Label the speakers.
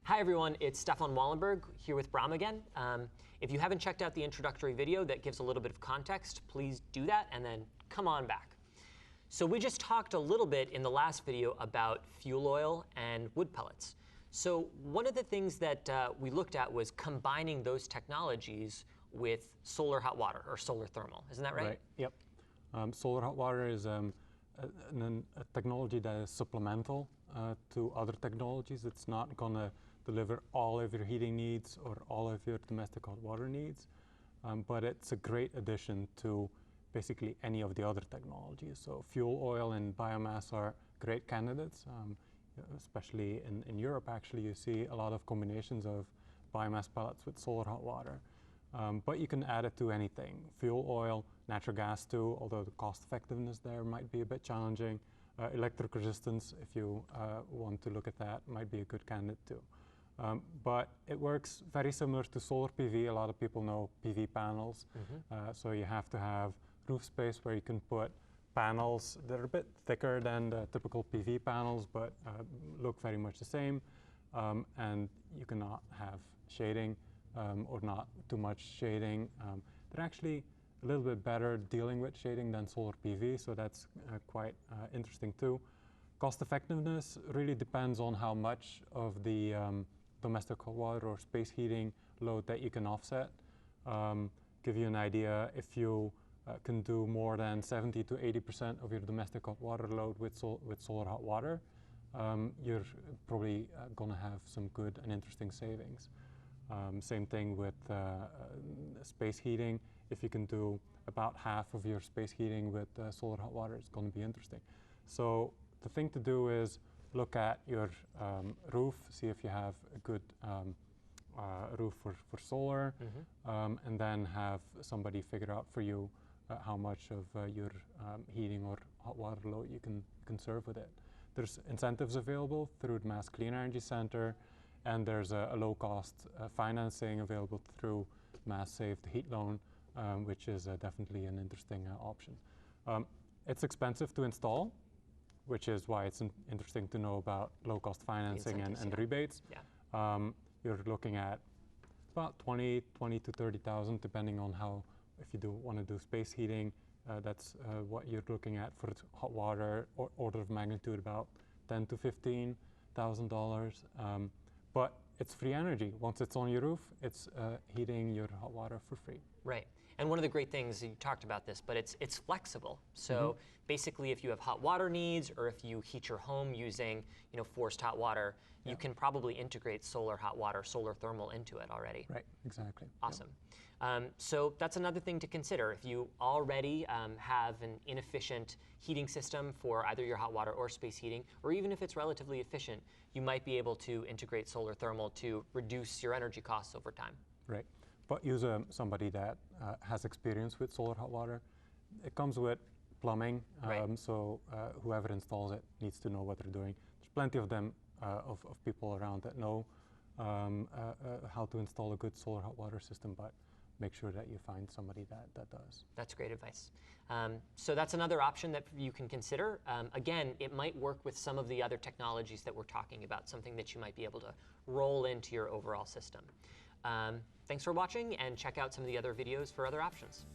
Speaker 1: Hi everyone, it's Stefan Wallenberg here with Bram again. If you haven't checked out the introductory video that gives a little bit of context, please do that and then come on back. So we just talked a little bit in the last video about fuel oil and wood pellets. So one of the things that we looked at was combining those technologies with solar hot water or solar thermal. Isn't that right?
Speaker 2: Right, yep. Solar hot water is a technology that is supplemental to other technologies. It's not going to deliver all of your heating needs or all of your domestic hot water needs, but it's a great addition to basically any of the other technologies. So fuel oil and biomass are great candidates, especially in Europe. Actually, you see a lot of combinations of biomass pellets with solar hot water. But you can add it to anything. Fuel oil, natural gas too, although the cost effectiveness there might be a bit challenging. Electric resistance, if you want to look at that, might be a good candidate too. But it works very similar to solar PV. A lot of people know PV panels. So you have to have roof space where you can put panels that are a bit thicker than the typical PV panels, but look very much the same. And you cannot have shading. Or not too much shading. They're actually a little bit better dealing with shading than solar PV, so that's quite interesting too. Cost effectiveness really depends on how much of the domestic hot water or space heating load that you can offset. Give you an idea, if you can do more than 70 to 80% of your domestic hot water load with solar hot water, you're probably going to have some good and interesting savings. Same thing with space heating. If you can do about half of your space heating with solar hot water, it's going to be interesting. So the thing to do is look at your roof, see if you have a good roof for solar, and then have somebody figure out for you how much of your heating or hot water load you can conserve with it. There's incentives available through the Mass Clean Energy Center. And there's a low-cost financing available through Mass Save the Heat Loan, which is definitely an interesting option. It's expensive to install, which is why it's interesting to know about low-cost financing and rebates. Yeah. You're looking at about 20 to 30,000, depending on if you want to do space heating. That's what you're looking at for hot water, order of magnitude about $10,000 to $15,000. But it's free energy. Once it's on your roof, it's heating your hot water for free. Right.
Speaker 1: And one of the great things, you talked about this, but it's flexible. So basically, if you have hot water needs, or if you heat your home using forced hot water, you can probably integrate solar hot water, solar thermal into it already.
Speaker 2: Right, exactly.
Speaker 1: Awesome. Yep. So that's another thing to consider. If you already have an inefficient heating system for either your hot water or space heating, or even if it's relatively efficient, you might be able to integrate solar thermal to reduce your energy costs over time.
Speaker 2: Right. But use somebody that has experience with solar hot water. It comes with plumbing, so whoever installs it needs to know what they're doing. There's plenty of them, of people around that know how to install a good solar hot water system, but make sure that you find somebody that does.
Speaker 1: That's great advice. So that's another option that you can consider. Again, it might work with some of the other technologies that we're talking about, something that you might be able to roll into your overall system. Thanks for watching, and check out some of the other videos for other options.